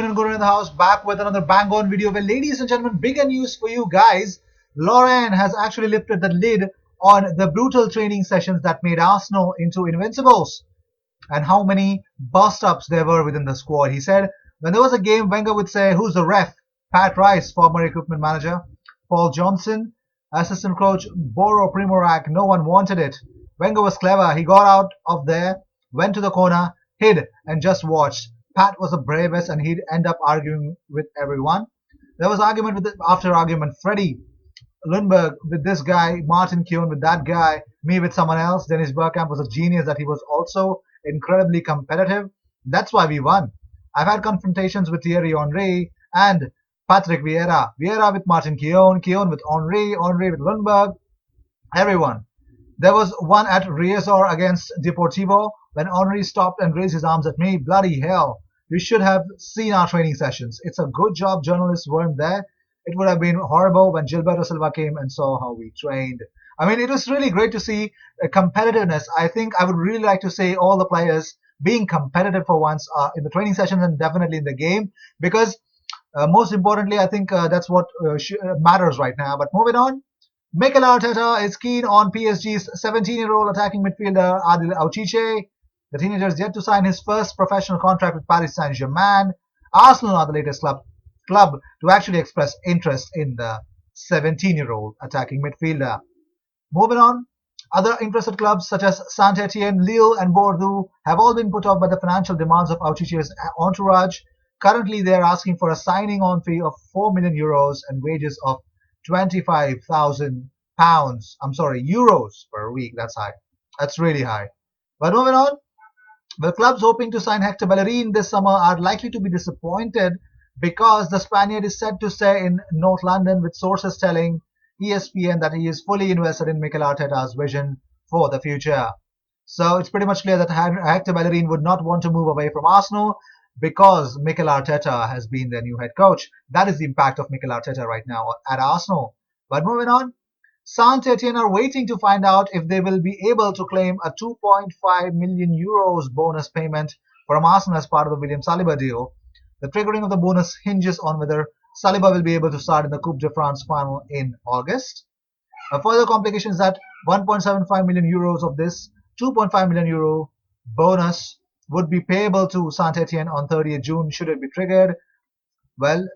and Guru in the house, back with another bang on video where, ladies and gentlemen, bigger news for you guys. Lauren has actually lifted the lid on the brutal training sessions that made Arsenal into invincibles and how many bust-ups there were within the squad. He said when there was a game, Wenger would say, "Who's the ref?" Pat Rice, former equipment manager, Paul Johnson, assistant coach Boro Primorac. No one wanted it. Wenger was clever. He got out of there, went to the corner, hid, and just watched. Pat was the bravest, and he'd end up arguing with everyone. There was argument after argument. Freddie Lundberg with this guy, Martin Keown with that guy, me with someone else. Dennis Bergkamp was a genius that he was also incredibly competitive. That's why we won. I've had confrontations with Thierry Henry and Patrick Vieira. Vieira with Martin Keown, Keown with Henry, Henry with Lundberg, everyone. There was one at Riazor against Deportivo when Henry stopped and raised his arms at me. Bloody hell. You should have seen our training sessions. It's a good job journalists weren't there. It would have been horrible when Gilberto Silva came and saw how we trained. I mean, it was really great to see competitiveness. I think I would really like to say all the players being competitive for once in the training sessions and definitely in the game, because most importantly, I think that's what matters right now. But moving on, Mikel Arteta is keen on PSG's 17-year-old attacking midfielder Adil Auchiche. The teenager is yet to sign his first professional contract with Paris Saint-Germain. Arsenal are the latest club to actually express interest in the 17-year-old attacking midfielder. Moving on, other interested clubs such as Saint-Etienne, Lille and Bordeaux have all been put off by the financial demands of Auchiche's entourage. Currently, they are asking for a signing-on fee of €4 million and wages of £25,000. I'm sorry, euros per week. That's high. That's really high. But moving on, the clubs hoping to sign Hector Bellerin this summer are likely to be disappointed because the Spaniard is set to stay in North London, with sources telling ESPN that he is fully invested in Mikel Arteta's vision for the future. So it's pretty much clear that Hector Bellerin would not want to move away from Arsenal because Mikel Arteta has been their new head coach. That is the impact of Mikel Arteta right now at Arsenal. But moving on, Saint-Etienne are waiting to find out if they will be able to claim a €2.5 million bonus payment from Arsenal as part of the William Saliba deal. The triggering of the bonus hinges on whether Saliba will be able to start in the Coupe de France final in August. A further complication is that €1.75 million of this €2.5 million bonus would be payable to Saint-Etienne on 30th June should it be triggered. Well,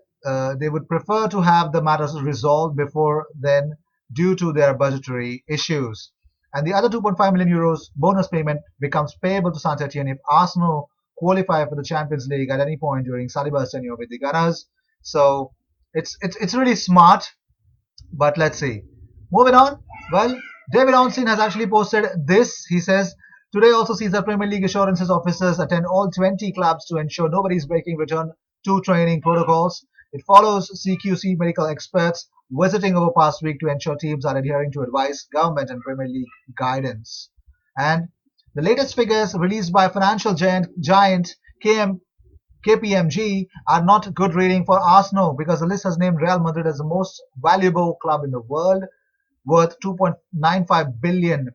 they would prefer to have the matters resolved before then due to their budgetary issues. And the other €2.5 million bonus payment becomes payable to Saint-Etienne if Arsenal qualify for the Champions League at any point during Saliba's tenure with the Gunners. So it's really smart, but let's see. Moving on, well, David Ornstein has actually posted this. He says, today also sees that Premier League assurances officers attend all 20 clubs to ensure nobody is breaking return to training protocols. It follows CQC medical experts visiting over past week to ensure teams are adhering to advice, government and Premier League guidance. And the latest figures released by financial giant KPMG are not good reading for Arsenal, because the list has named Real Madrid as the most valuable club in the world, worth £2.95 billion.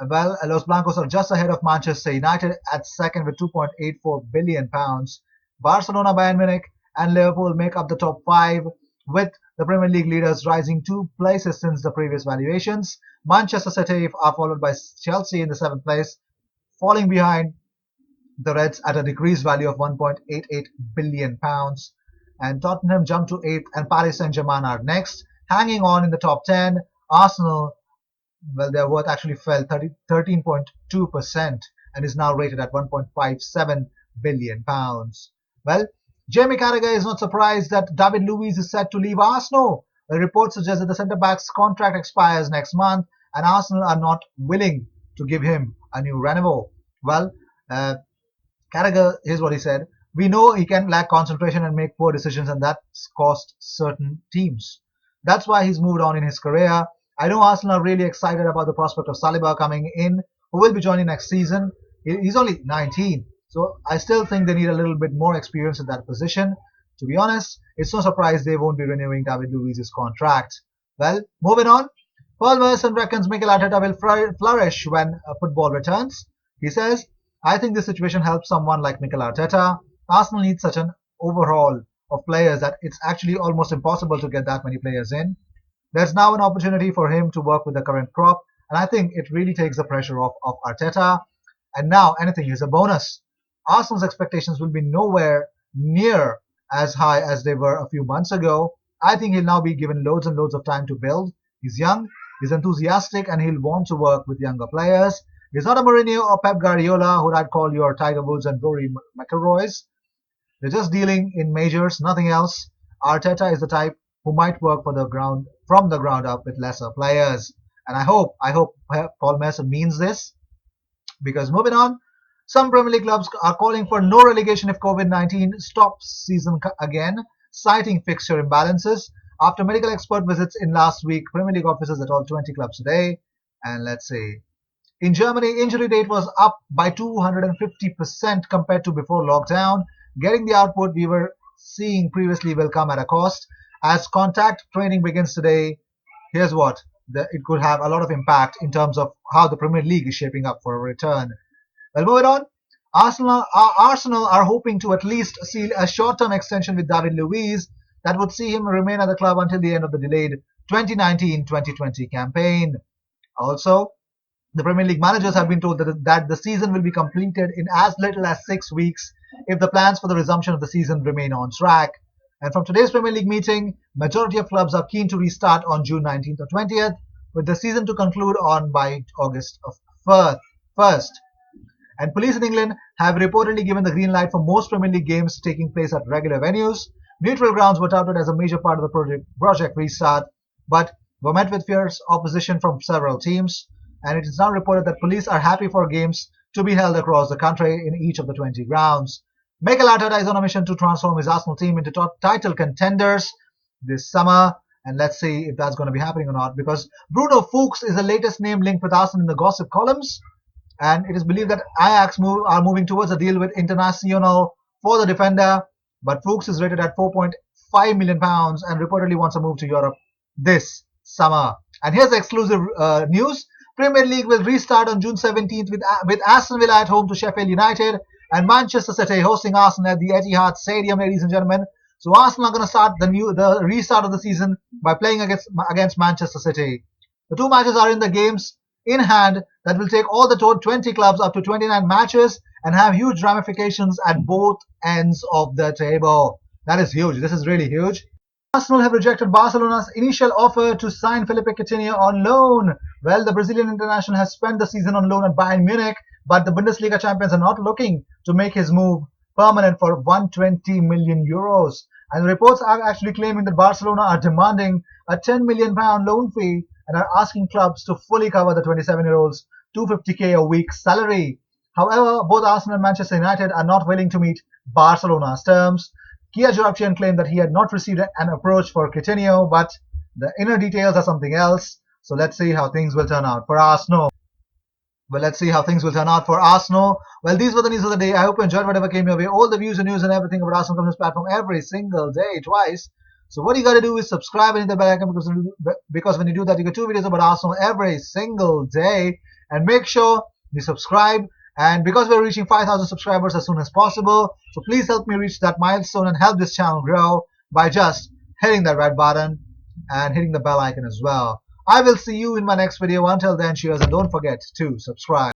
Well, Los Blancos are just ahead of Manchester United at second with £2.84 billion. Barcelona, Bayern Munich and Liverpool make up the top five, with the Premier League leaders rising 2 places since the previous valuations. Manchester City are followed by Chelsea in the 7th place, falling behind the Reds at a decreased value of £1.88 billion. And Tottenham jumped to 8th and Paris Saint-Germain are next. Hanging on in the top 10, Arsenal, well, their worth actually fell 13.2% and is now rated at £1.57 billion. Well, Jamie Carragher is not surprised that David Luiz is set to leave Arsenal. The report suggests that the centre-back's contract expires next month and Arsenal are not willing to give him a new renewal. Well, Carragher, here's what he said. We know he can lack concentration and make poor decisions, and that's cost certain teams. That's why he's moved on in his career. I know Arsenal are really excited about the prospect of Saliba coming in, who will be joining next season. He's only 19. So I still think they need a little bit more experience in that position. To be honest, it's no surprise they won't be renewing David Luiz's contract. Well, moving on. Paul Merson reckons Mikel Arteta will flourish when football returns. He says, I think this situation helps someone like Mikel Arteta. Arsenal needs such an overhaul of players that it's actually almost impossible to get that many players in. There's now an opportunity for him to work with the current crop, and I think it really takes the pressure off of Arteta. And now anything is a bonus. Arsenal's expectations will be nowhere near as high as they were a few months ago. I think he'll now be given loads and loads of time to build. He's young, he's enthusiastic, and he'll want to work with younger players. He's not a Mourinho or Pep Guardiola, who I'd call your Tiger Woods and Rory McIlroys. They're just dealing in majors, nothing else. Arteta is the type who might work from the ground up with lesser players. And I hope Paul Merson means this, because moving on, some Premier League clubs are calling for no relegation if COVID-19 stops season again, citing fixture imbalances. After medical expert visits in last week, Premier League offices at all 20 clubs today. And let's see. In Germany, injury rate was up by 250% compared to before lockdown. Getting the output we were seeing previously will come at a cost. As contact training begins today, here's what. It could have a lot of impact in terms of how the Premier League is shaping up for a return. Well, moving on. Arsenal are hoping to at least seal a short-term extension with David Luiz that would see him remain at the club until the end of the delayed 2019-2020 campaign. Also, the Premier League managers have been told that the season will be completed in as little as 6 weeks if the plans for the resumption of the season remain on track. And from today's Premier League meeting, majority of clubs are keen to restart on June 19th or 20th, with the season to conclude on by August 1st. And police in England have reportedly given the green light for most Premier League games taking place at regular venues. Neutral grounds were touted as a major part of the project restart, but were met with fierce opposition from several teams. And it is now reported that police are happy for games to be held across the country in each of the 20 grounds. Mikel Arteta is on a mission to transform his Arsenal team into title contenders this summer, and let's see if that's going to be happening or not, because Bruno Fuchs is the latest name linked with Arsenal in the gossip columns, and it is believed that Ajax are moving towards a deal with Internacional for the defender, but Fuchs is rated at £4.5 million and reportedly wants a move to Europe this summer. And here's the exclusive news. Premier League will restart on June 17th with Aston Villa at home to Sheffield United and Manchester City hosting Arsenal at the Etihad Stadium, ladies and gentlemen. So Arsenal are going to start the restart of the season by playing against Manchester City. The two matches are in the games in hand that will take all the 20 clubs up to 29 matches and have huge ramifications at both ends of the table. That is huge. This is really huge. Arsenal have rejected Barcelona's initial offer to sign Felipe Coutinho on loan. Well, the Brazilian international has spent the season on loan at Bayern Munich, but the Bundesliga champions are not looking to make his move permanent for 120 million euros. And reports are actually claiming that Barcelona are demanding a £10 million loan fee and are asking clubs to fully cover the 27-year-old's 250k a week salary. However, both Arsenal and Manchester United are not willing to meet Barcelona's terms. Kia Joorabchian claimed that he had not received an approach for Coutinho, but the inner details are something else. So let's see how things will turn out for Arsenal. Well, these were the news of the day. I hope you enjoyed whatever came your way. All the views and news and everything about Arsenal comes on this platform every single day, twice. So what you got to do is subscribe and hit the bell icon, because when you do that, you get 2 videos about Arsenal every single day. And make sure you subscribe. And because we're reaching 5,000 subscribers as soon as possible, so please help me reach that milestone and help this channel grow by just hitting that red button and hitting the bell icon as well. I will see you in my next video. Until then, cheers, and don't forget to subscribe.